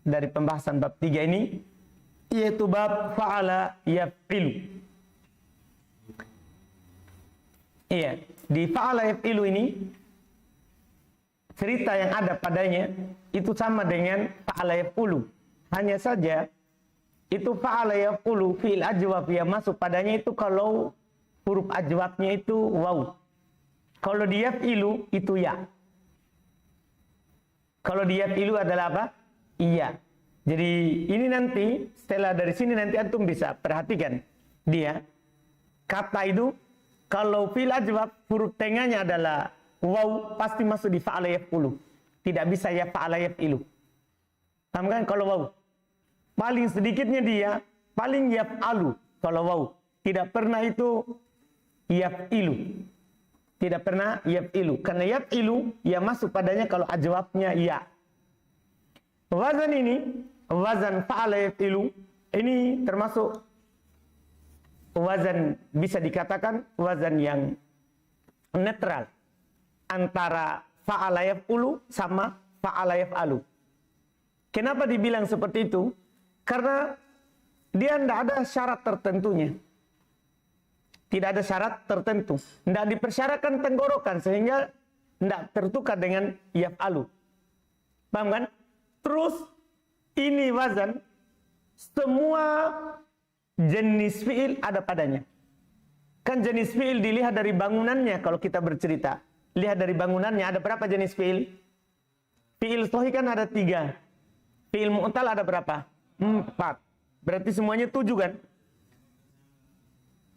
dari pembahasan bab 3 ini, yaitu bab fa'ala yaf'ilu. Iya, di fa'ala yaf'ilu ini cerita yang ada padanya itu sama dengan fa'ala yaf'ulu. Hanya saja itu fa'ala yaf'ulu fi'il ajwab yang masuk padanya itu kalau huruf ajwabnya itu waw. Kalau di yaf'ilu itu ya. Kalau di yaf'ilu adalah apa? Iya. Jadi ini nanti setelah dari sini nanti antum bisa perhatikan dia kata itu kalau fi'il ajwab huruf tengahnya adalah waw pasti masuk di fa'ala yaf'ulu. Tidak bisa ya fa'ala yaf'ilu. Paham kan kalau waw? Paling sedikitnya dia paling yaf'alu kalau waw. Tidak pernah itu yaf'ilu. Tidak pernah yaf'ilu. Karena yaf'ilu ya masuk padanya kalau ajwabnya ya. Wazan ini, wazan fa'ala yaf'ilu, ini termasuk wazan bisa dikatakan wazan yang netral antara fa'ala yaf'ulu sama fa'ala yaf'alu. Kenapa dibilang seperti itu? Karena dia tidak ada syarat tertentunya. Tidak ada syarat tertentu. Tidak dipersyaratkan tenggorokan sehingga tidak tertukar dengan yaf'alu. Paham kan? Terus ini wazan semua jenis fi'il ada padanya. Kan jenis fi'il dilihat dari bangunannya kalau kita bercerita. Lihat dari bangunannya ada berapa jenis fi'il? Fi'il sahih kan ada 3. Fi'il mu'tal ada berapa? 4. Berarti semuanya 7 kan?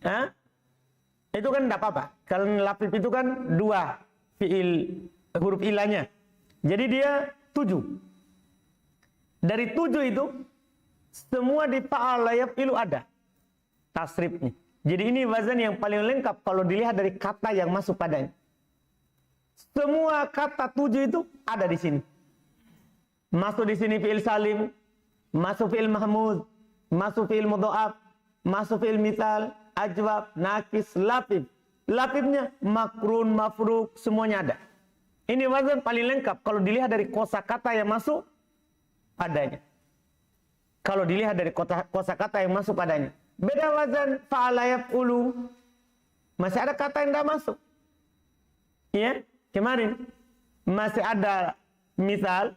Hah? Itu kan tidak apa-apa. Kalau lafif itu kan 2 fi'il huruf ilahnya. Jadi dia 7. Dari 7 itu semua di fa'ala yaf'ilu ada tasrifnya. Jadi ini wazan yang paling lengkap kalau dilihat dari kata yang masuk padanya. Semua kata 7 itu ada di sini. Masuk di sini fi'il salim, masuk fi'il mahmud, masuk fi'il mudha'af, masuk fi'il mithal, ajwab, nakis, lafif. Lafifnya makrun, mafruk, semuanya ada. Ini wazan paling lengkap kalau dilihat dari kosakata yang masuk padanya. Kalau dilihat dari kosakata yang masuk padanya. Beda wazan fa'ala yaf'ulu. Masih ada kata yang tidak masuk. Ya, kemarin masih ada misal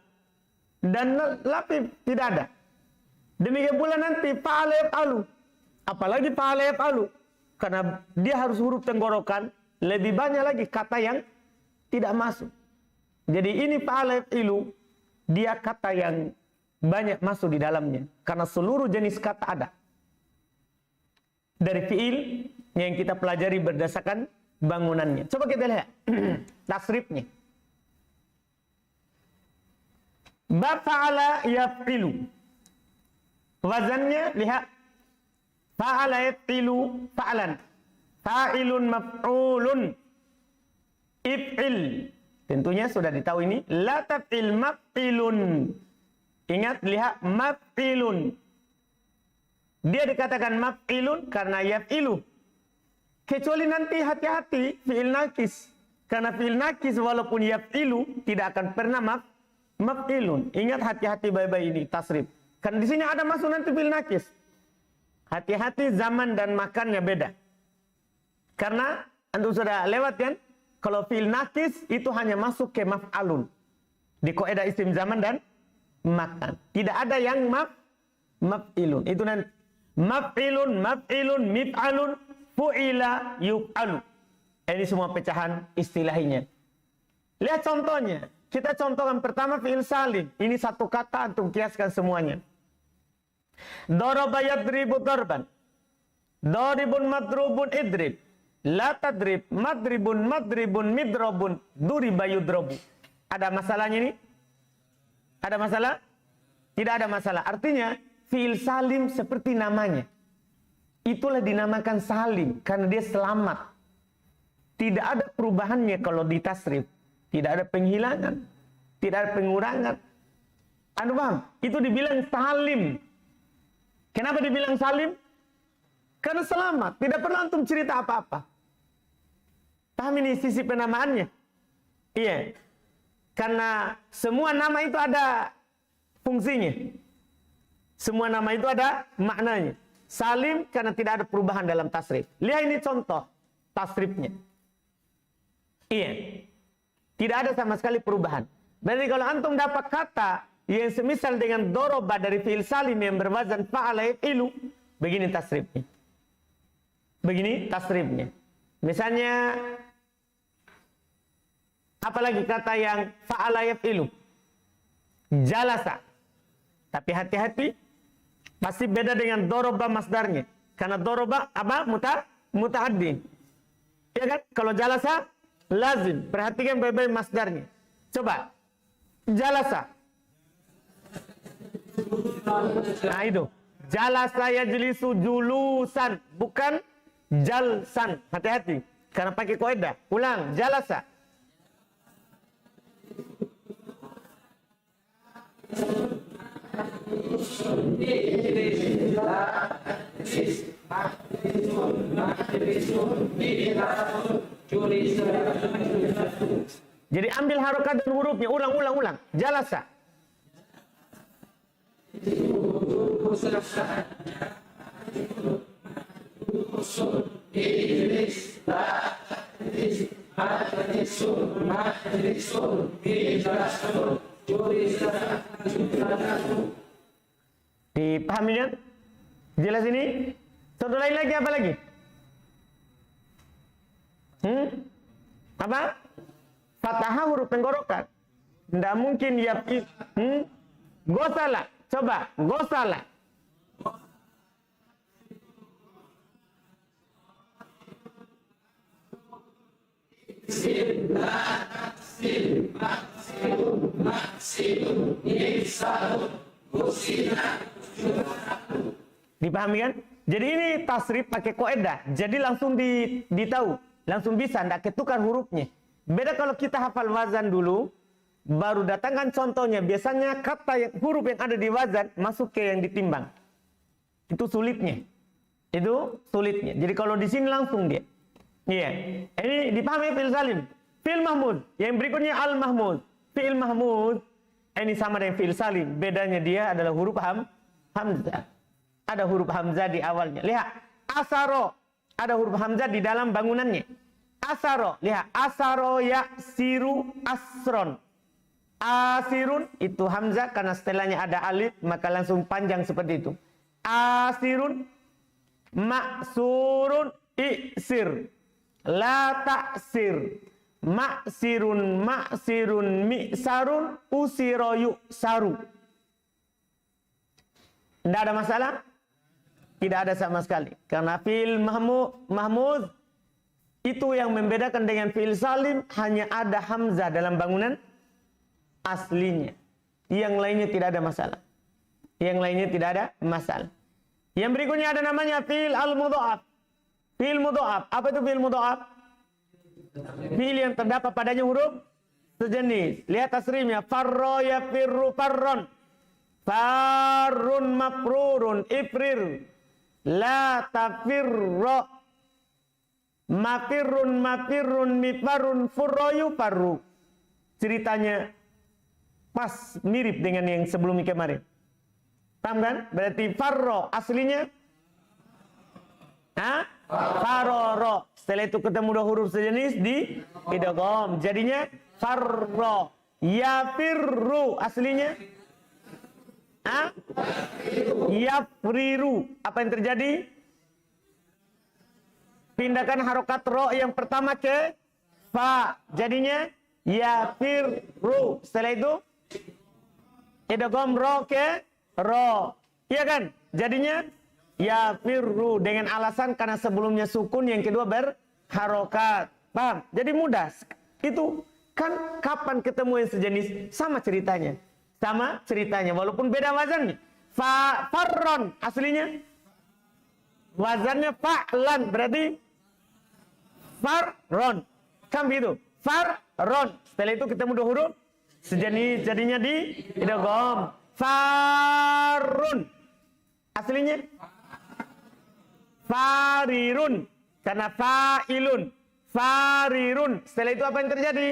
dan lafif tidak ada. Demikian pula nanti fa'ala yaf'alu. Apalagi fa'ala yaf'alu. Karena dia harus huruf tenggorokan, lebih banyak lagi kata yang tidak masuk. Jadi ini fa'ala yaf'ilu, dia kata yang banyak masuk di dalamnya. Karena seluruh jenis kata ada. Dari fi'il yang kita pelajari berdasarkan bangunannya. Coba kita lihat tasrifnya. Bab fa'ala yaf'ilu. Wazannya lihat. Fa'ala yaf'ilu fa'lan. Fa'ilun maf'ulun. If'il. Tentunya sudah ditahu ini. La taf'il maf'ilun. Ingat, lihat maf'ilun. Dia dikatakan maf'ilun karena yaf'ilu. Kecuali nanti hati-hati fi'il nakis. Karena fi'il nakis walaupun yaf'ilu tidak akan pernah maf'ilun. Ingat hati-hati baik-baik ini tasrif. Karena di sini ada masuk nanti fi'il nakis. Hati-hati zaman dan makannya beda. Karena antum sudah lewat kan? Kalau fi'il nakis itu hanya masuk ke maf'alun. Di kaidah isim zaman dan makan. Tidak ada yang maf'ilun. Itu nanti maf'ilun, mif'alun, fu'ila, yuf'alu. Ini semua pecahan istilahnya. Lihat contohnya. Kita contohkan pertama fi'il salim. Ini satu kata antum kiaskan semuanya. Daraba yadribu darban. Daribun madrubun idrib. La tadrib madribun midrabun duriba yudrabu. Ada masalahnya ini? Ada masalah? Tidak ada masalah. Artinya, fi'il salim seperti namanya. Itulah dinamakan salim. Karena dia selamat. Tidak ada perubahannya kalau ditasrif. Tidak ada penghilangan. Tidak ada pengurangan. Anu paham? Itu dibilang salim. Kenapa dibilang salim? Karena selamat. Tidak pernah antum cerita apa-apa. Paham ini sisi penamaannya? Iya. Karena semua nama itu ada fungsinya. Semua nama itu ada maknanya. Salim karena tidak ada perubahan dalam tasrif. Lihat ini contoh tasrifnya. Iya. Tidak ada sama sekali perubahan. Berarti kalau antum dapat kata yang semisal dengan doroba dari fi'il salim yang berwazan fa'ala yaf'ilu, begini tasrifnya. Begini tasrifnya. Misalnya, apalagi kata yang fa'ala yaf'ilu. Jalasa. Tapi hati-hati, pasti beda dengan doroba masdarnya. Karena doroba apa? Muta'addi. Ya kan? Kalau jalasa, lazim. Perhatikan baik-baik masdarnya. Coba. Jalasa. Nah itu. Jalasa yajlisu julusan. Bukan jalsan. Hati-hati. Karena pakai kaidah. Ulang. Jalasa. Jadi ambil harokat dan hurufnya, ulang. Jalasa. Dipahami kan? Jelas ini? Contoh lain lagi apa lagi? Apa? Fathah huruf tenggorokan. Tidak mungkin ya. Gosala. Coba. Gosala. Dipahami kan? Jadi ini tasrif pakai kaidah. Jadi langsung ditahu, langsung bisa, tidak ketukar hurufnya. Beda kalau kita hafal wazan dulu, baru datangkan contohnya. Biasanya kata yang huruf yang ada di wazan masuk ke yang ditimbang. Itu sulitnya. Jadi kalau di sini langsung dia. Iya. Ini dipahami fi'il salim. Fi'il mahmud. Yang berikutnya al-mahmud. Fi'il mahmud ini sama dengan fi'il salim. Bedanya dia adalah huruf hamzah. Ada huruf hamzah di awalnya. Lihat. Asaro. Ada huruf hamzah di dalam bangunannya. Asaro. Lihat. Asaro yaksiru asron. Asirun itu hamzah karena setelahnya ada alif. Maka langsung panjang seperti itu. Asirun. Maksurun iksir. La taksir. Maksirun mi'sarun usiro yu'saru. Tidak ada masalah? Tidak ada sama sekali. Karena fi'il mahmud itu yang membedakan dengan fi'il salim hanya ada hamzah dalam bangunan aslinya. Yang lainnya tidak ada masalah. Yang berikutnya ada namanya fi'il al-mudha'af. Fi'il mudha'af. Apa itu fi'il mudha'af? Fi'il yang terdapat padanya huruf sejenis. Lihat tasrifnya. Farro yafirru farron. Farrun mafrurun ifrir. La tafirro. Mafirrun mifarrun furroyu farru. Ceritanya pas mirip dengan yang sebelumnya kemarin. Paham kan? Berarti farro aslinya faroro. Setelah itu ketemu dua huruf sejenis di idgham. Jadinya farro. Yafirru aslinya yafriru. Apa yang terjadi? Pindahkan harokat ro yang pertama ke fa. Jadinya yafirru. Setelah itu idgham ro ke ro. Iya kan? Jadinya yafirru dengan alasan karena sebelumnya sukun, yang kedua berharokat. Paham? Jadi mudah. Itu kan kapan ketemu yang sejenis sama ceritanya. Walaupun beda wazannya. Farron aslinya wazannya fa'lan, berarti farron. Kan begitu? Farron. Setelah itu ketemu dua huruf sejenis, jadinya di idgham. Farun aslinya farirun karena fa'ilun. Farirun. Setelah itu apa yang terjadi?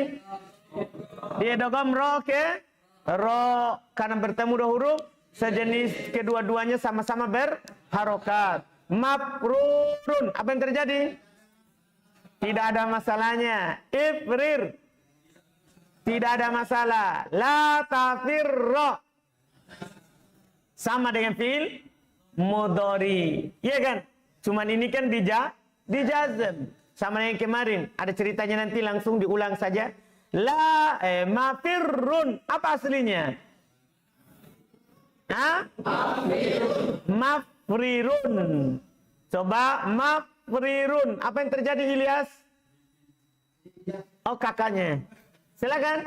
Dia idgham ro ke ro karena bertemu dua huruf sejenis, kedua-duanya sama-sama berharokat. Mafrurun, apa yang terjadi? Tidak ada masalahnya. Ifrir, tidak ada masalah. La tafirro, sama dengan fi'il mudhari. Iya kan? Cuman ini kan dijazm. Sama dengan kemarin. Ada ceritanya nanti langsung diulang saja. Mafirrun. Apa aslinya? Mafrirun. Coba mafrirun. Apa yang terjadi, Ilyas? Oh, kakaknya. Silakan.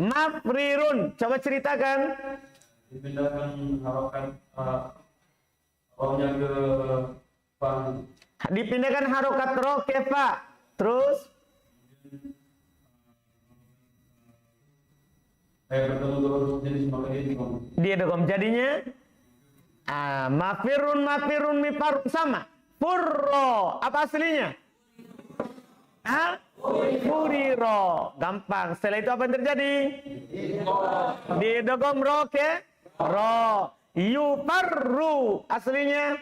Mafrirun. Coba ceritakan. Dipindahkan harokat rohnya ke fa. Dipindahkan harokat roh ke fa. Terus Bertemu jenis maka dia dogom. Jadinya mafirun mifarun sama. Furro. Apa aslinya? Furiro. Gampang. Setelah itu apa yang terjadi? Didogom ro ke ro. Yufarru. Aslinya?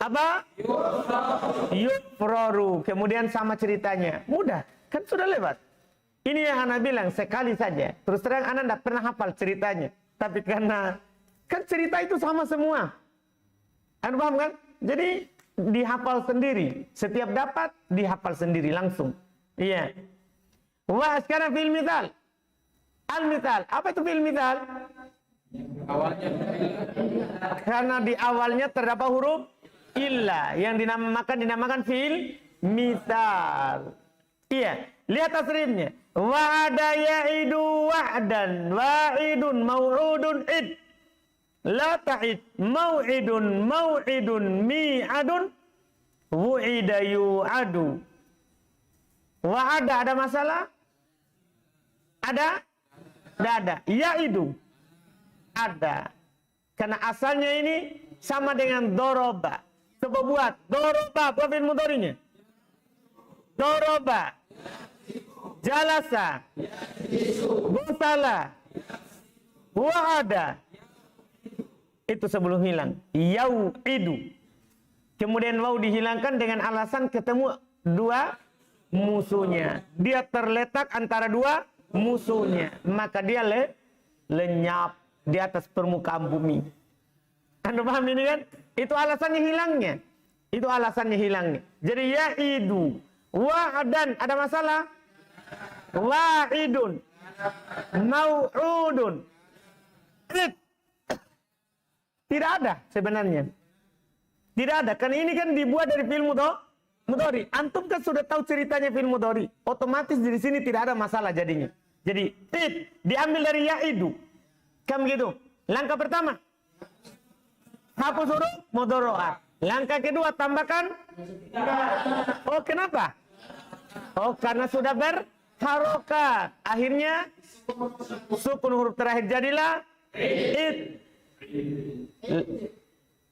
Apa? Yufroru. Kemudian sama ceritanya. Mudah. Kan sudah lewat. Ini yang Ana bilang sekali saja. Terus terang Ana tidak pernah hafal ceritanya. Tapi karena kan cerita itu sama semua. Anda paham kan? Jadi dihafal sendiri. Setiap dapat dihafal sendiri langsung. Iya. Wah, sekarang fi'il mithal. Al-mithal. Apa itu fi'il mithal? awalnya Karena di awalnya terdapat huruf illa yang dinamakan fi'il mithal. Iya. Lihat tasrifnya. Wa'ada ya'idu wa'dan. Wa'idun mau'udun id. La ta'id. Mau'idun mi'adun. Wu'ida yu'adu. Wa'ada ada masalah? Ada? Tidak ada. Ya'idu. Ada. Karena asalnya ini sama dengan doroba. Coba buat. Doroba. Apa fi'il mudhari'nya? Doroba. Jalasa. Busala. Wa'ada. Itu sebelum hilang. Yau'idu. Kemudian waw dihilangkan dengan alasan ketemu dua musuhnya. Dia terletak antara dua musuhnya. Maka dia lenyap di atas permukaan bumi. Anda paham ini kan? Itu alasannya hilangnya. Itu alasannya hilangnya. Jadi ya'idu. Wa'adan. Ada masalah? Wa'idun. Mau'udun. Tidak ada sebenarnya. Tidak ada. Karena ini kan dibuat dari fi'il mudhari. Antum kan sudah tahu ceritanya fi'il mudhari. Otomatis di sini tidak ada masalah jadinya. Jadi diambil dari ya'idu. Kan begitu. Langkah pertama. Hapus huruf mudhari'ah. Langkah kedua tambahkan. Oh, kenapa? Oh, karena sudah berharokat. Akhirnya sukun huruf terakhir jadilah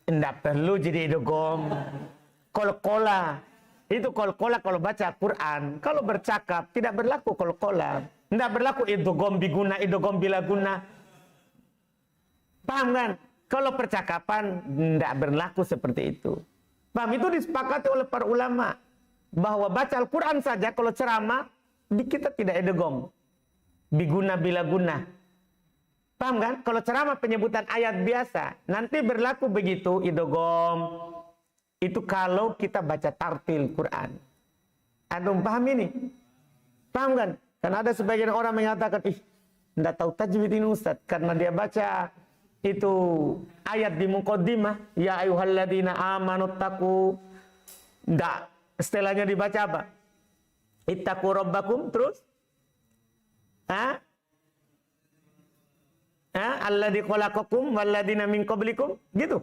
tidak perlu jadi idgham. Qalqalah. Itu qalqalah kalau baca Quran. Kalau bercakap tidak berlaku qalqalah. Tidak berlaku idgham biguna, idgham bila guna. Paham kan? Kalau percakapan tidak berlaku seperti itu. Paham? Itu disepakati oleh para ulama. Bahwa baca Al-Quran saja kalau ceramah, kita tidak idgham. Biguna bila guna. Paham kan? Kalau ceramah penyebutan ayat biasa, nanti berlaku begitu idgham. Itu kalau kita baca tartil Quran. Antum paham ini? Paham kan? Karena ada sebagian orang mengatakan, tidak tahu tajwid ini Ustaz. Karena dia baca itu ayat di muqaddimah, ya ayyuhalladzina amanu taqu. Tidak. Setelahnya dibaca apa? Ittaqu rabbakum. Terus? Alladzi khalaqakum walladzina min qablikum, gitu.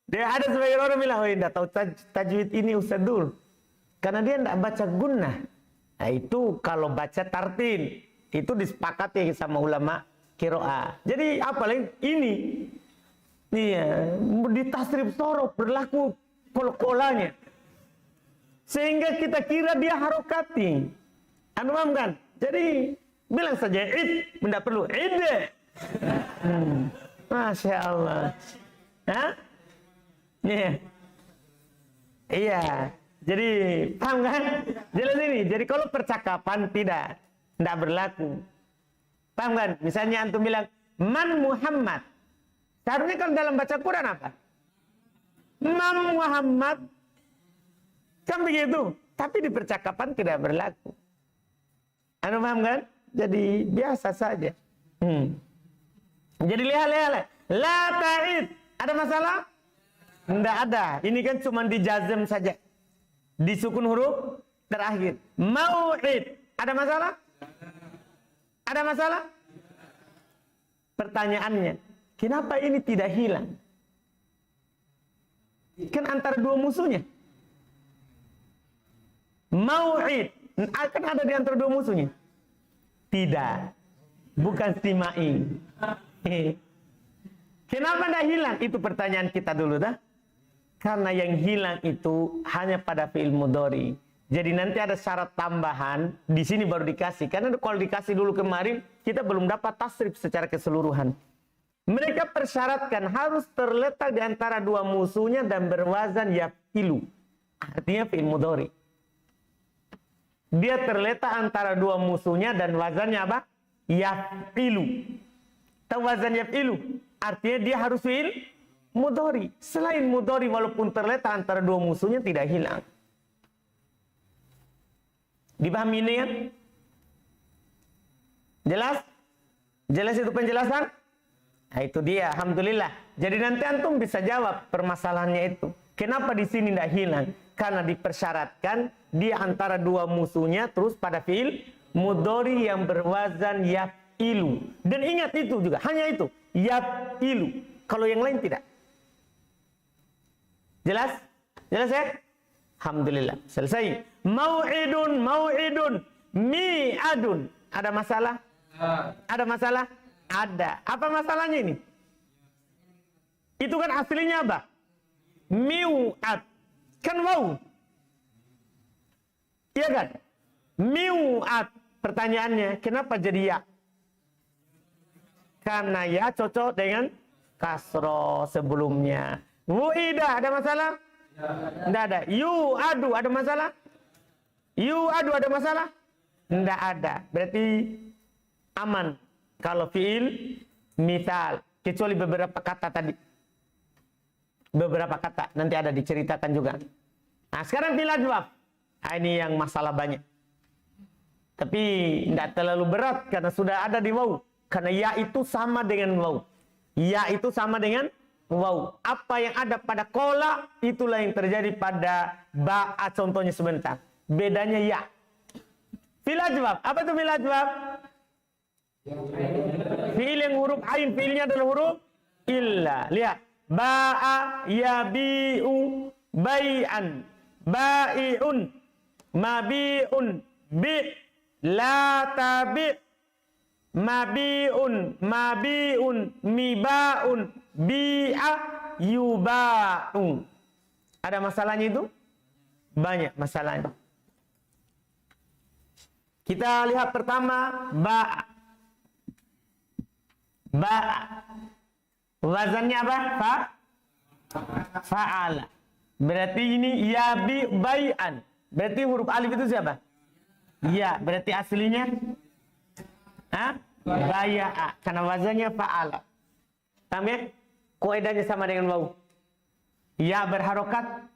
Dia ada sebagian orang bilang, enggak tahu tajwid ini Ustaz Dul. Karena dia enggak baca gunnah. Nah, itu kalau baca tartil, itu disepakati sama ulama qiraah. Jadi apalagi ini di tasrif sorof berlaku qalqalahnya. Sehingga kita kira dia harokati. Anu paham kan? Jadi bilang saja id, tidak perlu ide. Masya Allah. Hah? Iya. Jadi paham kan? Jelas ini. Jadi kalau percakapan tidak berlaku. Paham kan? Misalnya antum bilang Man Muhammad. Seharusnya kalau dalam baca Quran apa? Man Muhammad. Kan begitu. Tapi di percakapan tidak berlaku. Anu paham kan? Jadi biasa saja. Jadi lihat. La ta'id. Ada masalah? Tidak ada. Ini kan cuma dijazm saja. Disukun huruf terakhir. Mau'id. Ada masalah? Ada masalah? Pertanyaannya, kenapa ini tidak hilang? Kan antara dua musuhnya. Mau'id. Kan ada di antara dua musuhnya. Tidak. Bukan simai. Kenapa tidak hilang? Itu pertanyaan kita dulu dah. Karena yang hilang itu hanya pada fi'il mudhari. Jadi nanti ada syarat tambahan. Di sini baru dikasih. Karena kalau dikasih dulu kemarin, kita belum dapat tasrif secara keseluruhan. Mereka persyaratkan harus terletak di antara dua musuhnya dan berwazan yaf'ilu. Artinya fi'il mudhari. Dia terletak antara dua musuhnya dan wazannya apa? Yaf'ilu. Tahu wazan yaf'ilu? Artinya dia harus fi'il mudhari. Selain mudhari walaupun terletak antara dua musuhnya tidak hilang. Dipahami ini kan? Jelas? Jelas itu penjelasan? Nah, itu dia, alhamdulillah. Jadi nanti antum bisa jawab permasalahannya itu. Kenapa di sini tidak hilang? Karena dipersyaratkan dia antara dua musuhnya terus pada fi'il mudhari yang berwazan yaf'ilu. Dan ingat itu juga, hanya itu, yaf'ilu. Kalau yang lain tidak. Jelas? Jelas ya? Alhamdulillah. Selesai. Mau'idun. Mi'adun. Ada masalah? Ada masalah? Ada. Apa masalahnya ini? Itu kan aslinya apa? Mi'ad. Kan waw. Iya kan? Mi'ad. Pertanyaannya, kenapa jadi ya? Karena ya cocok dengan kasro sebelumnya. Wu'idah, ada masalah? Tidak ada. Yu'adu, ada masalah? Yu'adu, ada masalah? Tidak ada. Berarti aman. Kalau fi'il, misal. Kecuali beberapa kata tadi. Beberapa kata. Nanti ada diceritakan juga. Nah, sekarang fi'il ajwaf. Nah, ini yang masalah banyak. Tapi tidak terlalu berat karena sudah ada di waw. Karena ya itu sama dengan waw. Ya itu sama dengan waw. Apa yang ada pada kola, itulah yang terjadi pada ba'a. Contohnya sebentar. Bedanya ya. Fi'il ajwaf. Apa itu fi'il ajwaf? Fi'il yang huruf ain. Fi'ilnya adalah huruf illa. Lihat. Ba'a yabi'u bai'an. Ba'i'un. Mabi'un. Bi' la tabi' mabi'un. Mabi'un. Miba'un. Bi'a yuba'u. Ada masalahnya itu? Banyak masalahnya. Kita lihat pertama ba'a. Ba'a. Wazannya apa? Fa'ala. Berarti ini yabi bai'an. Berarti huruf alif itu siapa? Ya, berarti aslinya baya'a. Karena wazannya fa'ala. Paham ya? Kaidahnya sama dengan waw. Ya berharokat.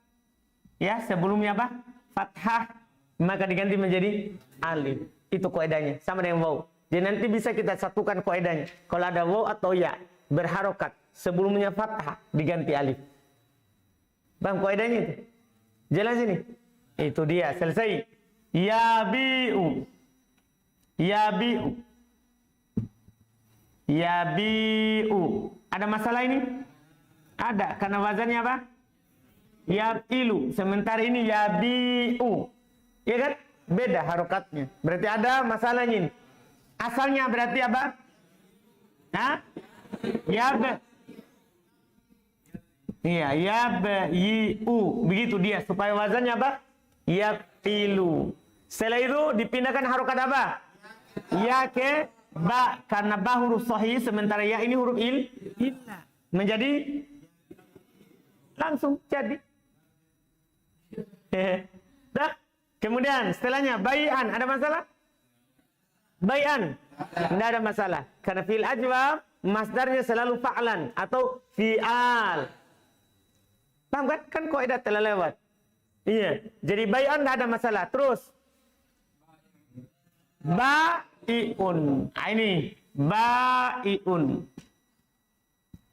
Ya, sebelumnya apa? Fathah. Maka diganti menjadi alif. Itu kaidahnya. Sama dengan waw. Jadi nanti bisa kita satukan kaidahnya. Kalau ada waw atau ya berharokat. Sebelumnya fathah. Diganti alif. Paham kaidahnya itu? Jelas ini? Itu dia. Selesai. Yabi'u. Yabi'u. Yabi'u. Ada masalah ini? Ada. Karena wazannya apa? Yabi'u. Sementara ini yabi'u. Iya kan? Beda harokatnya. Berarti ada masalahnya ini. Asalnya berarti apa? Yab. Iya, yabi'u. Begitu dia. Supaya wazannya apa? yafilu. Setelah itu dipindahkan harokat apa? Ya ke ba, karena ba huruf sahih sementara ya ini huruf illa. Menjadi langsung jadi. Dah. Kemudian setelahnya bai'an, ada masalah? Bai'an, tidak ada masalah. Karena fi'il ajwab masdarnya selalu fa'lan atau fi'al. Paham kan? Kan kaidah telah lewat. Iya. Jadi bai'an tidak ada masalah. Terus ba'i'un. Ini ba'i'un.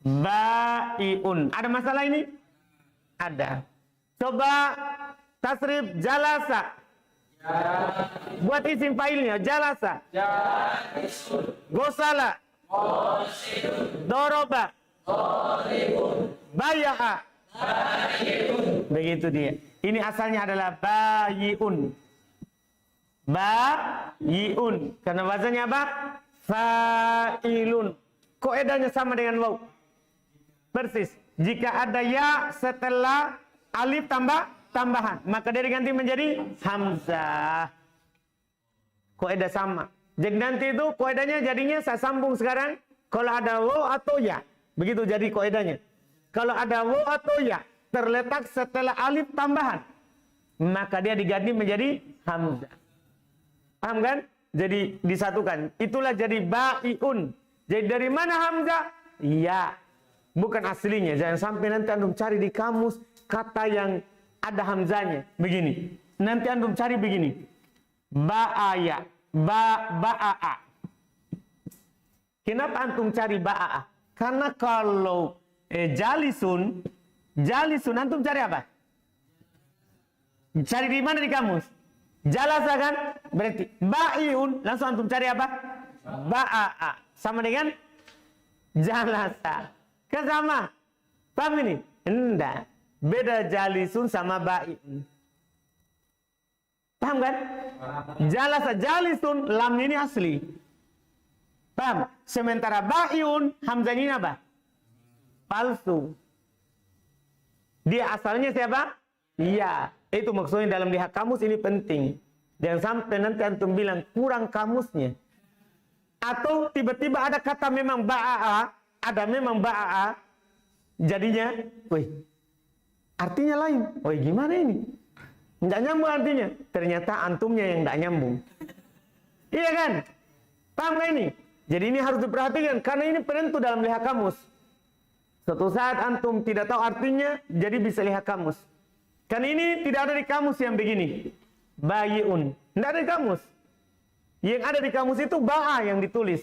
Ba'i'un. Ada masalah ini? Ada. Coba tasrif jalasa. Buat isim fa'ilnya jalasa. Gosala. Doroba. Baya'a. Begitu dia. Ini asalnya adalah bayi'un. Bayi'un. Karena wazannya apa? Fa'ilun. Kaidahnya sama dengan waw. Persis. Jika ada ya setelah alif tambahan, maka dia diganti menjadi hamzah. Kaidah sama. Jadi nanti itu kaidahnya jadinya saya sambung sekarang. Kalau ada waw atau ya, begitu jadi kaidahnya. Kalau ada waw atau ya terletak setelah alif tambahan, maka dia diganti menjadi hamzah. Paham kan? Jadi disatukan. Itulah jadi ba'iun. Jadi dari mana hamzah? Ya. Bukan aslinya. Jangan sampai nanti antum cari di kamus kata yang ada hamzahnya. Begini. Nanti antum cari begini. Ba'aya. Ba'a'a. Kenapa antum cari ba'a'a? Karena kalau jalisun antum cari apa? Cari di mana di kamus? Jalasa kan? Berarti ba'iun. Langsung antum cari apa? Ba'a'a. Sama dengan jalasa. Kan sama. Paham ini? Enggak. Beda jalisun sama ba'iun. Paham kan? Jalasa jalisun lam ini asli. Paham? Sementara ba'iun hamzahnya ini apa? Palsu. Dia asalnya siapa? Iya. Itu maksudnya dalam lihat kamus ini penting. Jangan sampai nanti antum bilang kurang kamusnya. Atau tiba-tiba ada kata memang ba'a, ada memang ba'a, jadinya, wih, artinya lain. Wih, gimana ini? Nggak nyambung artinya. Ternyata antumnya yang nggak nyambung. Iya kan? Paham nggak ini? Jadi ini harus diperhatikan karena ini penentu dalam lihat kamus. Suatu saat antum tidak tahu artinya, jadi bisa lihat kamus. Kan ini tidak ada di kamus yang begini. Bayi'un. Tidak ada di kamus. Yang ada di kamus itu ba'a yang ditulis.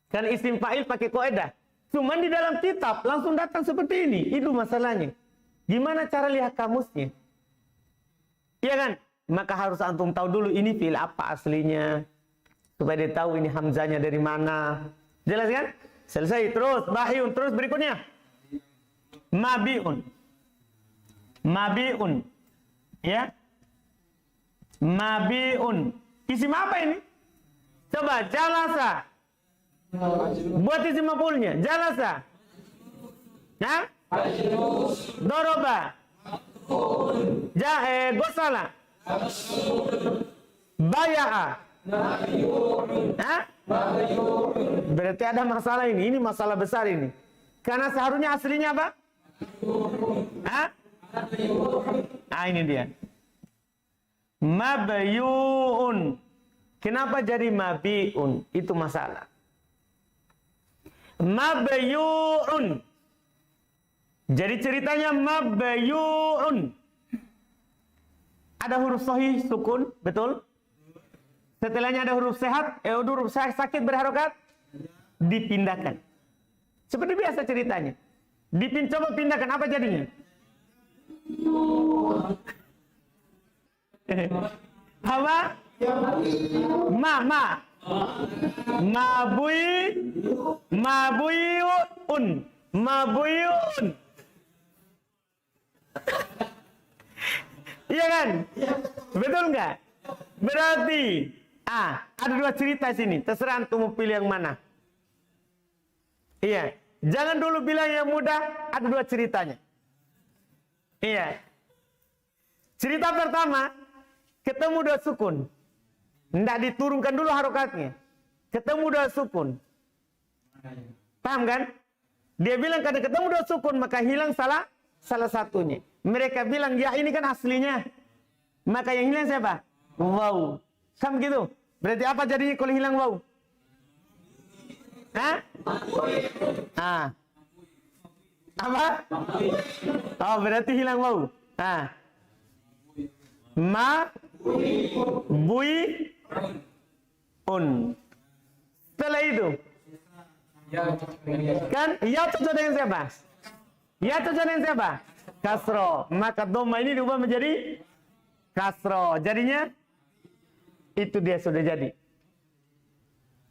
Kan isim fa'il pakai kaidah. Cuman di dalam kitab langsung datang seperti ini. Itu masalahnya. Gimana cara lihat kamusnya? Iya kan? Maka harus antum tahu dulu ini fi'il apa aslinya. Supaya dia tahu ini hamzahnya dari mana. Jelas kan? Selesai. Terus bahiun. Terus berikutnya. Mabi'un. Mabi'un. Ya. Mabi'un. Isim apa ini? Coba jalasa. Buat isim maf'ulnya. Jalasa. Nah? Doroba. Gosala. Baya'a. Hah? Berarti ada masalah ini. Ini masalah besar ini. Karena seharusnya aslinya apa? Hah? Nah ini dia. Mabyu'un. Kenapa jadi mabi'un? Itu masalah. Mabyu'un. Jadi ceritanya mabyu'un. Ada huruf sahih sukun, betul? Setelahnya ada huruf sehat, huruf sakit berharokat, dipindahkan. Seperti biasa ceritanya. Coba pindahkan, apa jadinya? Apa? Mabuyun. Iya kan? Betul nggak? Berarti ada dua cerita sini. Terserah antum mau pilih yang mana. Iya. Jangan dulu bilang yang mudah. Ada dua ceritanya. Iya. Cerita pertama, ketemu dua sukun. Nggak diturunkan dulu harokatnya. Ketemu dua sukun. Paham kan? Dia bilang karena ketemu dua sukun maka hilang salah satunya. Mereka bilang ya ini kan aslinya. Maka yang hilang siapa? Waw. Kan begitu. Berarti apa jadinya kalau hilang waw? Hah? Ah. Apa? Oh berarti hilang waw. Ah. Ma bui un. Setelah itu kan ya cocok dengan siapa? Ya cocok dengan siapa? Kasro. Maka doma ini diubah menjadi kasro. Jadinya itu dia sudah jadi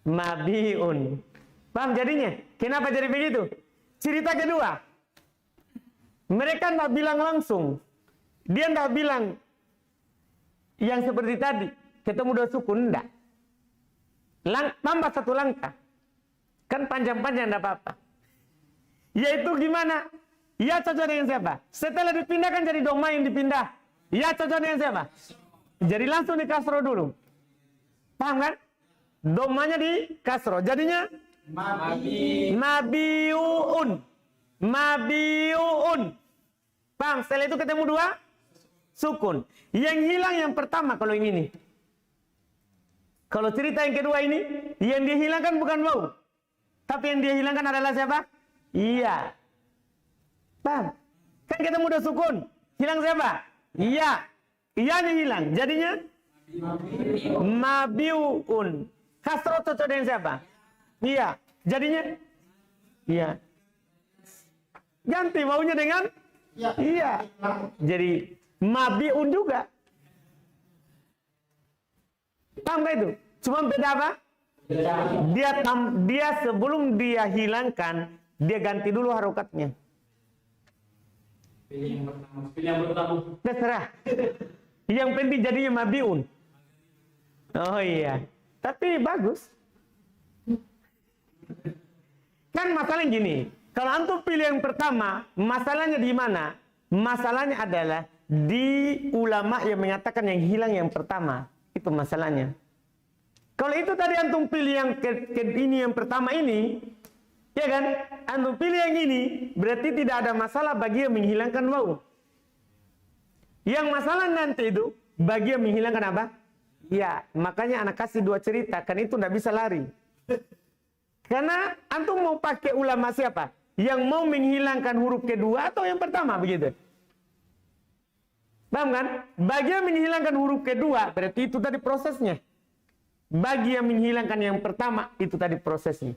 mabiun. Paham jadinya? Kenapa jadi begitu? Cerita kedua, mereka tidak bilang langsung. Dia tidak bilang yang seperti tadi, ketemu dua sukun, enggak. Tambah satu langkah. Kan panjang-panjang, enggak apa-apa. Yaitu gimana? Ya cocok dengan siapa? Setelah dipindahkan jadi doma yang dipindah. Ya cocok dengan siapa? Jadi langsung di kasro dulu. Paham kan? Domanya di kasro. Jadinya? Mabiun. Mabiun. Paham? Setelah itu ketemu dua sukun. Yang hilang yang pertama kalau yang ini. Kalau cerita yang kedua ini, yang dia hilangkan bukan wau. Tapi yang dia hilangkan adalah siapa? Iya. Paham? Kan ketemu dua sukun. Hilang siapa? Iya. Iyanya hilang. Jadinya? Mabiun. Kasro cocok dengan siapa? Iya. Jadinya? Iya. Ganti waunya dengan? Iya. Jadi mabiun juga. Paham gak itu? Cuma beda apa? Dia sebelum dia hilangkan, dia ganti dulu harokatnya. Pilih yang pertama. Terserah. Yang penting jadinya mabiun. Oh iya. Tapi bagus. Kan masalahnya gini. Kalau antum pilih yang pertama, masalahnya di mana? Masalahnya adalah di ulama yang mengatakan yang hilang yang pertama. Itu masalahnya. Kalau itu tadi antum pilih yang ini yang pertama ini, ya kan? Antum pilih yang ini, berarti tidak ada masalah bagi yang menghilangkan wau. Yang masalah nanti itu bagi yang menghilangkan apa? Ya, makanya anak kasih dua cerita, kan itu tidak bisa lari. Karena antum mau pakai ulama siapa? Yang mau menghilangkan huruf kedua atau yang pertama begitu? Paham kan? Bagi yang menghilangkan huruf kedua, berarti itu tadi prosesnya. Bagi yang menghilangkan yang pertama, itu tadi prosesnya.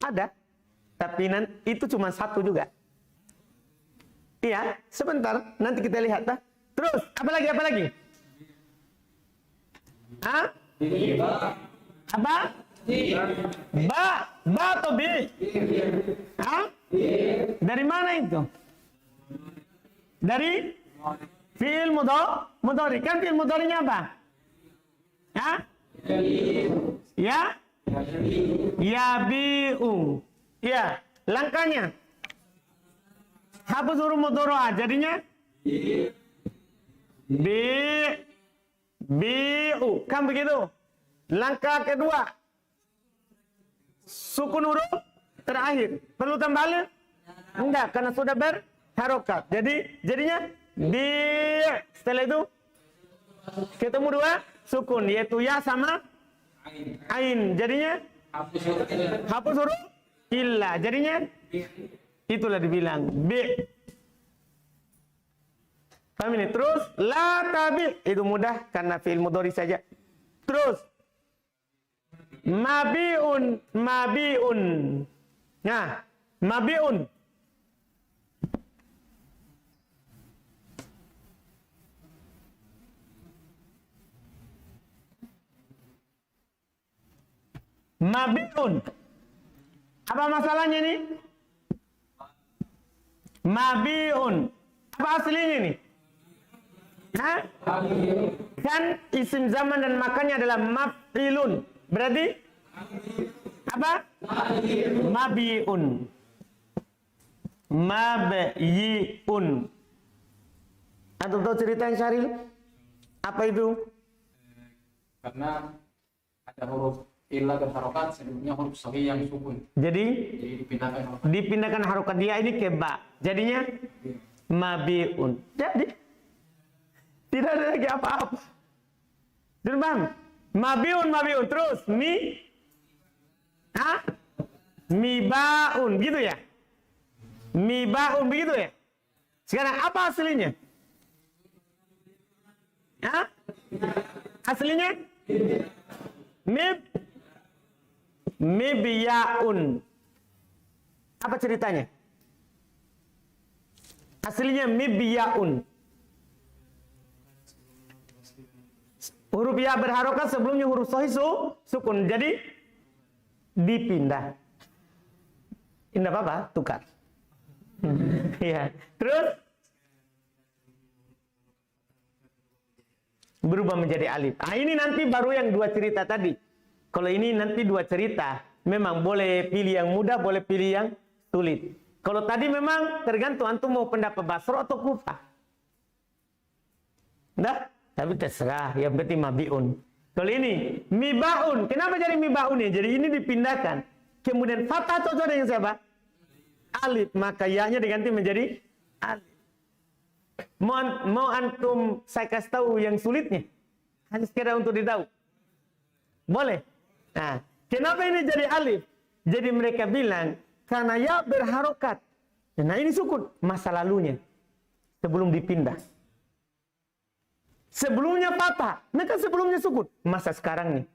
Ada. Tapi itu cuma satu juga. Iya, sebentar. Nanti kita lihat. Dah. Terus, apa lagi? Hah? Apa? Ba atau B? Hah? Dari mana itu? Dari fi'il mudhari. Kan fi'il mudharinya apa? Hah? Ya? Yabi'u. Ya, langkahnya. Hapus huruf mudhari. Jadinya? Bi'u. Kan begitu? Langkah kedua. Sukun huruf terakhir. Perlu tambahan? Enggak, karena sudah berharokat. Jadinya setelah itu ketemu dua sukun, yaitu ya sama ain. Jadinya hapus huruf illa. Jadinya itulah dibilang B. Paham ini? Terus la tabi. Itu mudah karena fi'il mudhari saja. Terus mabiun. Nah, mabiun. Mabiun. Apa masalahnya nih? Mabiun. Apa aslinya nih? Hah? Kan isim zaman dan makannya adalah maf'ilun. Berarti apa? Mabiun. Mabyi'un. Antum tahu cerita yang Syaril? Apa itu? Karena ada huruf illa dan harokat, sebelumnya huruf sahih yang sukun. Jadi Dipindahkan harokat. dipindahkan harokat dia ini ke ba. Jadinya mabiun. Jadi tidak ada lagi apa-apa. Sudah paham? Mabiun. Terus mibaun gitu ya? Mibaun begitu ya? Sekarang apa aslinya? Aslinya? Mibyaun. Apa ceritanya? Aslinya mibyaun. Huruf ya berharokat, sebelumnya huruf sahih sukun. Jadi dipindah. Tidak apa-apa, tukar. Ya. Terus berubah menjadi alif. Ini nanti baru yang dua cerita tadi. Kalau ini nanti dua cerita, memang boleh pilih yang mudah, boleh pilih yang sulit. Kalau tadi memang tergantung antum mau pendapat Basra atau Kufah. Nah, tapi terserah, yang penting mabiun. Kalau ini mibaun, kenapa jadi mibaun ya? Jadi ini dipindahkan. Kemudian fathah cocok dengan siapa? Alif, maka ya-nya diganti menjadi alif. Mau antum saya kasih tahu yang sulitnya? Hanya sekedar untuk ditahu. Boleh? Nah, kenapa ini jadi alif? Jadi mereka bilang, karena ya berharokat. Nah ini sukun, masa lalunya. Sebelum dipindah. Sebelumnya patah, mereka sebelumnya sukun. Masa sekarang nih.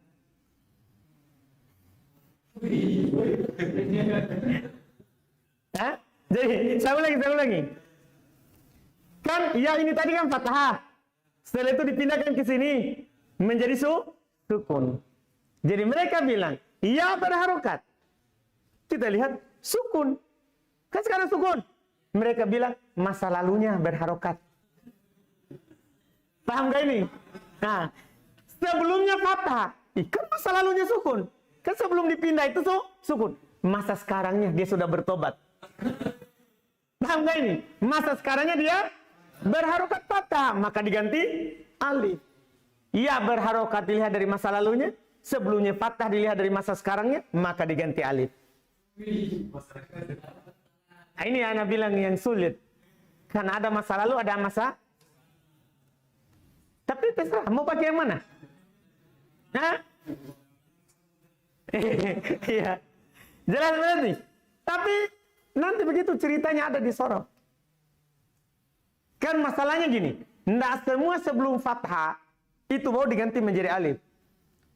Jadi, saya ulangi. Kan, ya ini tadi kan fathah. Setelah itu dipindahkan ke sini. Menjadi sukun. Jadi mereka bilang, ya berharokat. Kita lihat, sukun. Kan sekarang sukun. Mereka bilang, masa lalunya berharokat. Paham gak ini? Nah, sebelumnya fathah. Kan masa lalunya sukun. Kan sebelum dipindah itu sukun. Masa sekarangnya dia sudah bertobat. Paham gak ini? Masa sekarangnya dia berharokat fathah. Maka diganti alif. Ya berharokat dilihat dari masa lalunya. Sebelumnya fathah dilihat dari masa sekarangnya. Maka diganti alif. Nah, ini anak bilang yang sulit. Karena ada masa lalu, ada masa. Tapi terserah, mau pakai yang mana? Iya. Jelas berarti. Tapi nanti begitu ceritanya ada di sorot. Kan masalahnya gini. Tidak semua sebelum fathah itu mau diganti menjadi alif.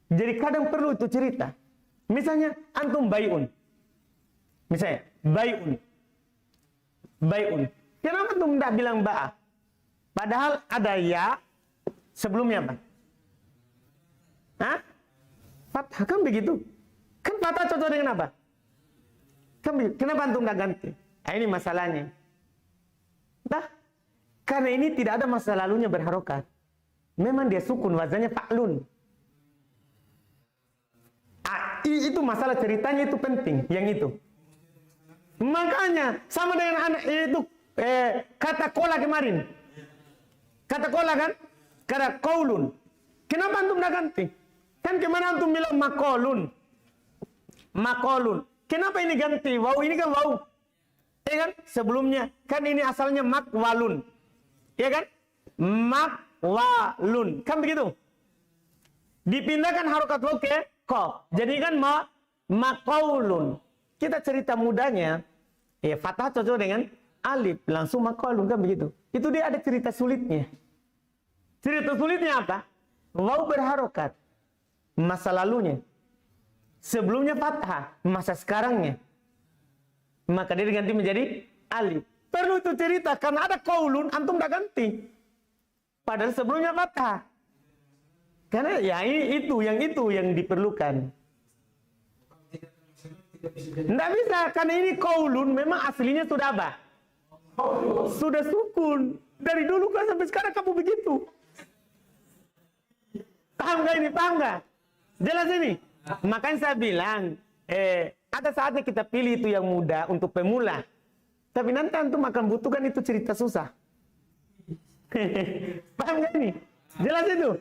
Jadi kadang perlu itu cerita. Misalnya antum bayun. Misalnya bayun. Kenapa antum tidak bilang ba'a? Padahal ada ya. Sebelumnya apa? Fathah kan begitu. Kan fathah cocok dengan apa? Kan begitu. Kenapa antum tidak ganti? Nah, ini masalahnya. Karena ini tidak ada masa lalunya berharokat. Memang dia sukun, wazannya fa'lun. Itu masalah ceritanya itu penting, yang itu. Makanya sama dengan anak itu kata kola kemarin. Kata kola kan? Kata qaulun. Kenapa antum tidak ganti? Kan kemana antum bilang maqalun. Kenapa ini ganti? Waw ini kan waw. Ya kan? Sebelumnya kan ini asalnya makwalun. Ya kan? Makwalun. Kan begitu? Dipindahkan harokat waw ke qaf. Jadi kan maqaulun. Kita cerita mudanya, fathah cocok dengan alif, langsung maqaulun kan begitu. Itu dia ada cerita sulitnya. Cerita sulitnya apa? Waw berharokat. Masa lalunya. Sebelumnya fathah. Masa sekarangnya. Maka dia diganti menjadi alif. Perlu itu cerita. Karena ada qaulun, antum tidak ganti. Padahal sebelumnya fathah. Karena ya itu yang diperlukan. Tidak bisa. Karena ini qaulun memang aslinya sudah apa? Sudah sukun. Dari dulu kan sampai sekarang kamu begitu. Paham gak ini? Paham gak? Jelas ini? Makanya saya bilang, ada saatnya kita pilih itu yang mudah untuk pemula. Tapi nanti antum akan butuhkan itu cerita susah. Paham gak ini? Jelas itu?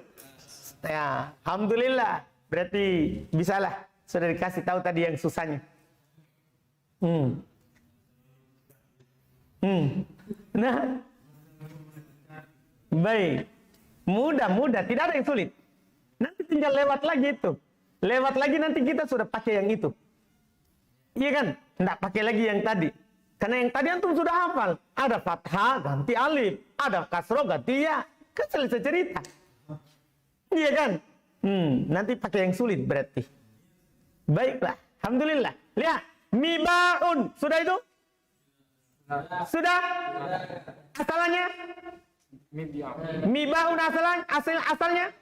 Ya, alhamdulillah. Berarti bisalah. Sudah dikasih tahu tadi yang susahnya. Nah, baik. Mudah, tidak ada yang sulit. Nanti tinggal lewat lagi itu. Lewat lagi nanti kita sudah pakai yang itu. Iya kan? Tidak pakai lagi yang tadi. Karena yang tadi antum sudah hafal. Ada fathah ganti alif. Ada kasroh ganti ya. Kan selesai cerita. Iya kan? Nanti pakai yang sulit berarti. Baiklah. Alhamdulillah. Lihat. Mibaun. Sudah itu? Sudah? Asalnya? Mibaun asalnya?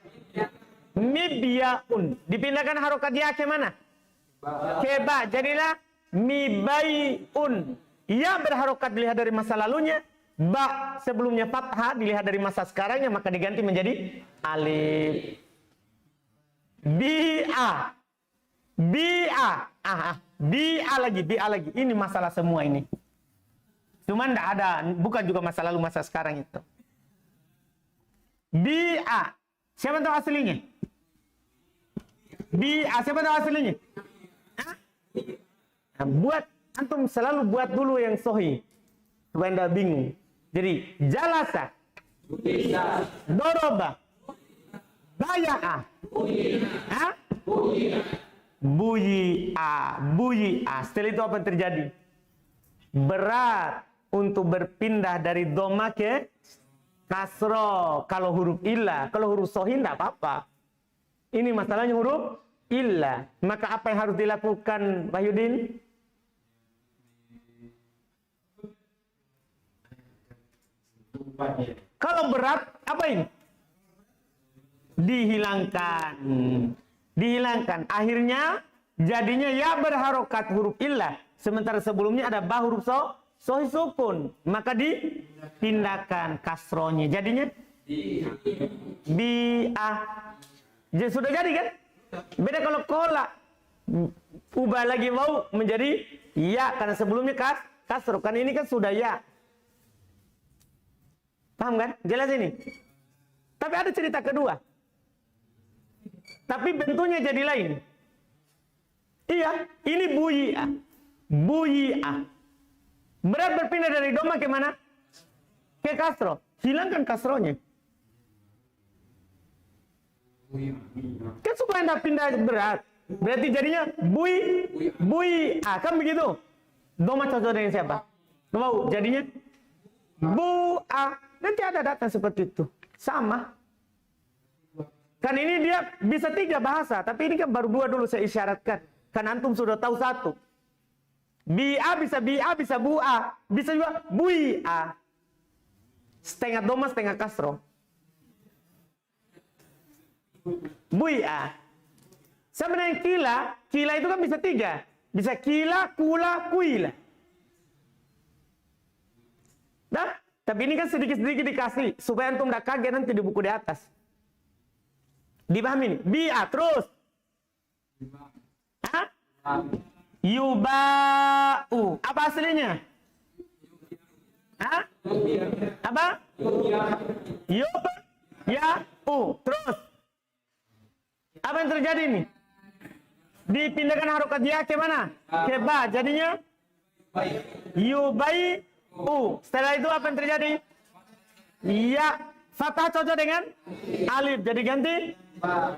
Mibyaun. Dipindahkan harokat ya ke mana? Ke ba. Jadilah mibaiun. Ya berharokat dilihat dari masa lalunya. Ba sebelumnya fathah dilihat dari masa sekarangnya, maka diganti menjadi alif. Bi'a. Bi'a lagi. Ini masalah semua ini. Cuman tidak ada, bukan juga masa lalu masa sekarang itu. Bi'a. Siapa tahu aslinya? Bi'a. Siapa tahu aslinya? Nah, antum selalu buat dulu yang sahih supaya tidak bingung. Jadi jalasa, doroba, baya'a, buyi'a. Setelah itu apa yang terjadi? Berat untuk berpindah dari doma ke kasro. Kalau huruf illah, kalau huruf sahih tidak apa-apa. Ini masalahnya huruf illah. Maka apa yang harus dilakukan, Wahyudin? Kalau berat, apa ini? Dihilangkan. Akhirnya jadinya ya berharokat huruf illah. Sementara sebelumnya ada ba huruf sahih sukun. Maka dipindahkan kasronya. Jadinya bi'ah. Jadi sudah jadi kan? Beda kalau kola. Ubah lagi wau menjadi ya. Karena sebelumnya kasro. Karena ini kan sudah ya. Paham kan? Jelas ini. Tapi ada cerita kedua. Tapi bentuknya jadi lain. Iya, ini buyi'ah. Berat berpindah dari doma ke mana? Ke kasro. Hilangkan kasronya. Kan supaya tidak pindah berat. Berarti jadinya buyi'ah. Kan begitu? Doma cocok dengan siapa? Mau jadinya bu'ah. Nanti ada data seperti itu. Sama. Kan ini dia bisa 3 bahasa. Tapi ini kan baru 2 dulu saya isyaratkan. Kan antum sudah tahu 1. Bi'a bisa bu'a. Bisa juga bui'a. Setengah doma, setengah kasro. Bui'a. Sama dengan kila. Kila itu kan bisa 3. Bisa kila, kula, kuila. Nah. Tapi ini kan sedikit-sedikit dikasih. Supaya antum tidak kaget nanti di buku di atas. Dipahami nih? Bi'a terus. Hah? Yuba'u. Apa aslinya? Hah? Apa? Yuba'u. Terus. Apa yang terjadi nih? Dipindahkan harokat ya ke mana? Ke ba. Jadinya? Yuba'u. Setelah itu apa yang terjadi? Ya, fathah cocok dengan alif. Jadi ganti.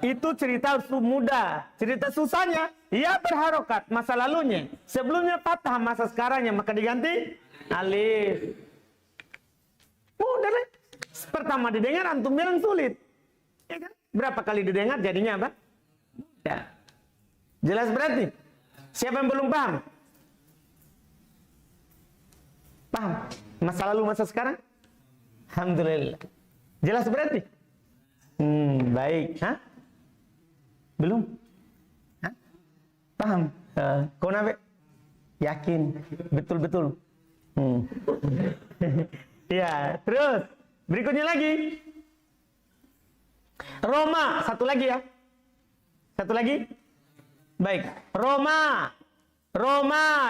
Itu cerita mudah. Cerita susahnya, ya berharokat masa lalunya. Sebelumnya fathah masa sekarangnya, maka diganti alif. Mudah kan? Pertama didengar, antum bilang sulit. Ya kan? Berapa kali didengar jadinya apa? Mudah. Jelas berarti? Siapa yang belum paham? Paham? Masa lalu, masa sekarang? Alhamdulillah. Jelas berarti? Baik. Hah? Belum? Hah? Paham? Kau nabe? Yakin? Betul-betul? Ya, terus. Berikutnya lagi. Roma. Satu lagi ya. Satu lagi. Baik. Roma.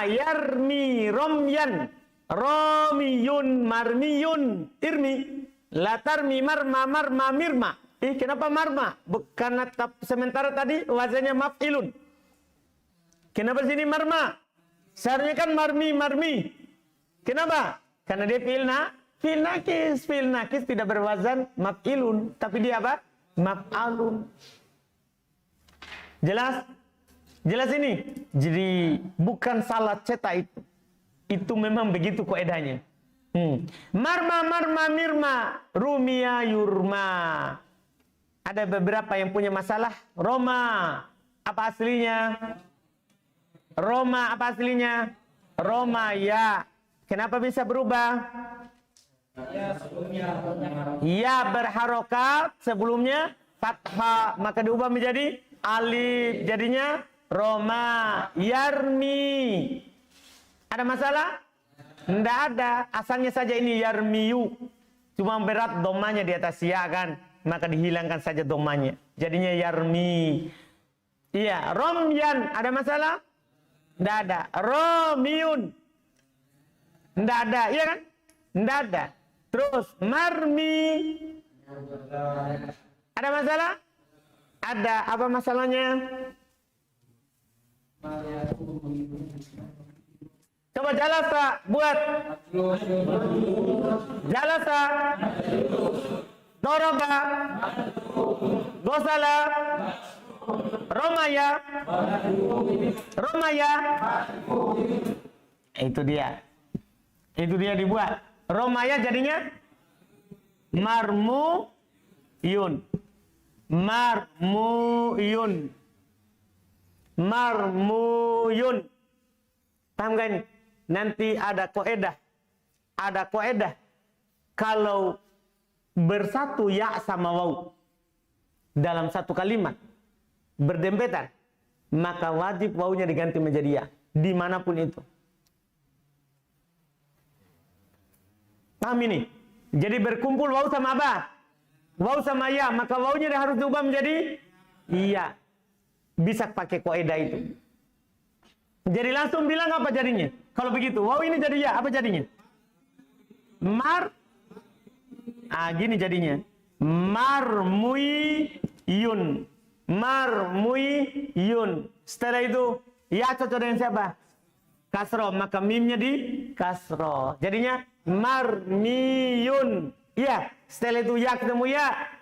Yarmi. Romyan. Romiyun, marmiyun, irmi. Latarmi, marma, marma, mirma. Kenapa marma? Karena sementara tadi wazannya maf'ilun. Kenapa sini marma? Seharusnya kan marmi, marmi. Kenapa? Karena dia fi'il nakis tidak berwazan maf'ilun, tapi dia apa? Maf'alun. Jelas? Jelas ini? Jadi bukan salah cetak itu. Itu memang begitu kaidahnya. Marma, marma, mirma, rumia, yurma. Ada beberapa yang punya masalah. Roma, apa aslinya? Roma, apa aslinya? Roma, ya. Kenapa bisa berubah? Ya berharokat, sebelumnya fathah, maka diubah menjadi alif. Jadinya Roma, yarmi. Ada masalah? Tidak ada. Asalnya saja ini yarmiyu. Cuma berat domanya di atas ya kan. Maka dihilangkan saja domanya. Jadinya yarmi. Iya. Romyan. Ada masalah? Tidak ada. Romiyun. Tidak ada. Iya kan? Tidak ada. Terus marmi. Ada masalah? Ada. Apa masalahnya? Coba jalasa, buat. Jalasa. Doroba. Gosala. Romaya. Romaya. Itu dia. Itu dia dibuat. Romaya jadinya marmuyun. Marmuyun. Marmuyun. Paham gak ini? Nanti ada koedah. Ada koedah. Kalau bersatu ya sama waw dalam satu kalimat berdempetan, maka wajib wawnya diganti menjadi ya. Dimanapun itu. Paham ini? Jadi berkumpul waw sama apa? Waw sama ya. Maka wawnya harus diubah menjadi iya. Bisa pakai koedah itu. Jadi langsung bilang apa jadinya? Kalau begitu, wow ini jadi ya, apa jadinya? Gini jadinya. Marmuyun. Marmuyun. Setelah itu, ya cocok dengan siapa? Kasro, maka mimnya di kasro. Jadinya marmiyun. Iya, setelah itu ya ketemu ya.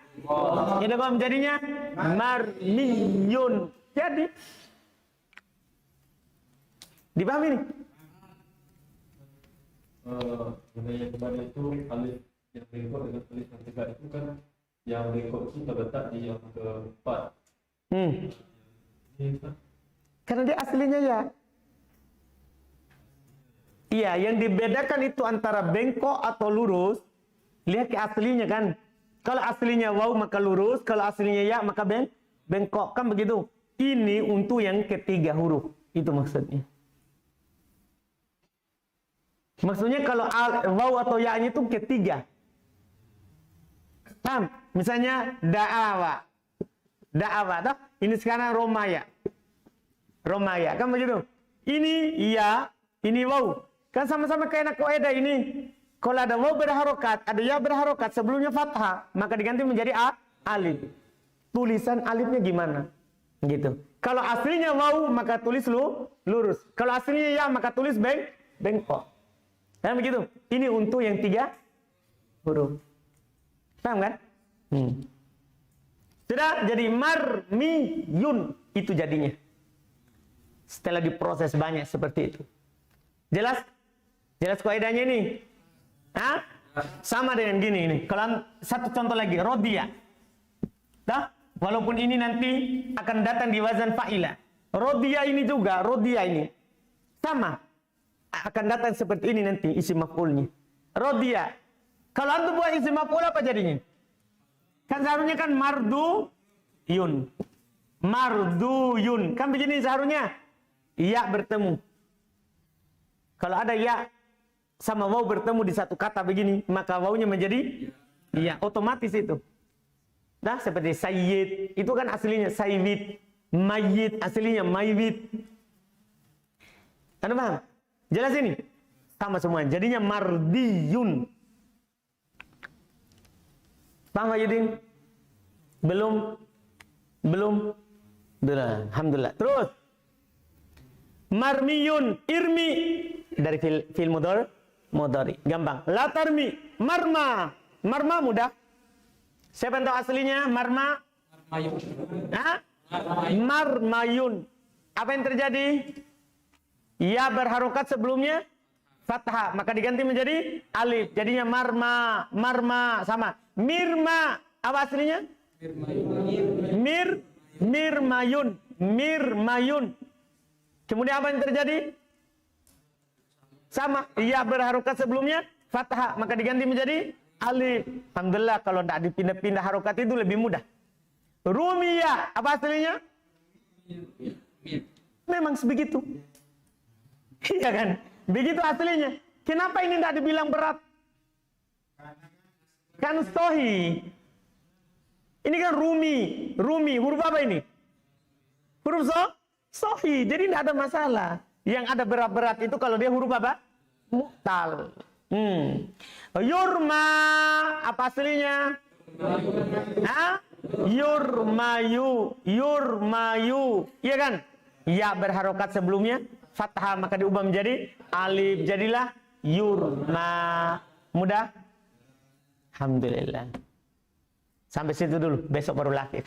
Ini apa jadinya? Marmiyun. Jadi dipahami nih? Yang kemarin itu alif yang bengkok dengan alif yang tegak itu kan yang bengkok itu terletak di yang keempat. Karena dia aslinya ya. Iya, yang dibedakan itu antara bengkok atau lurus. Lihat ke aslinya kan. Kalau aslinya waw maka lurus, kalau aslinya ya maka bengkok, kan begitu. Ini untuk yang ketiga huruf. Itu maksudnya. Maksudnya kalau waw atau ya-nya itu ketiga. Paham? Misalnya da'awa. Da'awa, toh? Ini sekarang romaya. Romaya, kan begitu? Ini ya, ini waw. Kan sama-sama kayak koedah ini. Kalau ada waw berharokat, ada ya berharokat, sebelumnya fathah, maka diganti menjadi alif. Tulisan alifnya gimana? Gitu. Kalau aslinya waw, maka tulis lurus. Kalau aslinya ya, maka tulis bengkok. Kan begitu? Ini untuk yang tiga huruf. Paham kan? Sudah jadi marmiyun. Itu jadinya. Setelah diproses banyak seperti itu. Jelas? Jelas kaidahnya ini? Hah? Sama dengan gini ini. Kalau satu contoh lagi, rodiya. Dah? Walaupun ini nanti akan datang di wazan fa'ila. Rodiya ini juga, rodiya ini. Sama. Akan datang seperti ini nanti isi maf'ulnya. Rodiya. Kalau antum buat isi maf'ul apa jadinya? Kan seharusnya kan marduyun. Marduyun. Kan begini seharusnya. Ya bertemu. Kalau ada ya sama waw bertemu di satu kata begini, maka wawnya menjadi ya, otomatis itu. Nah, seperti sayyid, itu kan aslinya sayyid. Mayyid aslinya mayyid. Anda paham? Jelas ini? sama semua. Jadinya mardiyun. Paham Pak Yudin? Belum. Alhamdulillah. Terus. Marmiyun, irmi dari fil mudhari. Gampang. La tarmi, marma. Marma mudah. Siapa yang tahu aslinya marma? Marmayun. Apa yang terjadi? Ya berharokat sebelumnya fathah, maka diganti menjadi alif. Jadinya marma sama. Mirma, apa aslinya? Mirmayun. Kemudian apa yang terjadi? Sama. Ya berharokat sebelumnya fathah, maka diganti menjadi alif. Alhamdulillah kalau tidak dipindah-pindah harokat itu lebih mudah. Rumiyah, apa aslinya? Memang sebegitu. Iya kan? Begitu aslinya. Kenapa ini tidak dibilang berat? Kan sohi. Ini kan rumi. Huruf apa ini? Huruf sohi. Jadi tidak ada masalah. Yang ada berat-berat itu kalau dia huruf apa? Mu'tal. Yurma, apa aslinya? Yurmayu. Iya kan? Ya berharokat sebelumnya fathah, maka diubah menjadi alif. Jadilah yurma. Mudah? Alhamdulillah. Sampai situ dulu. Besok baru lahir.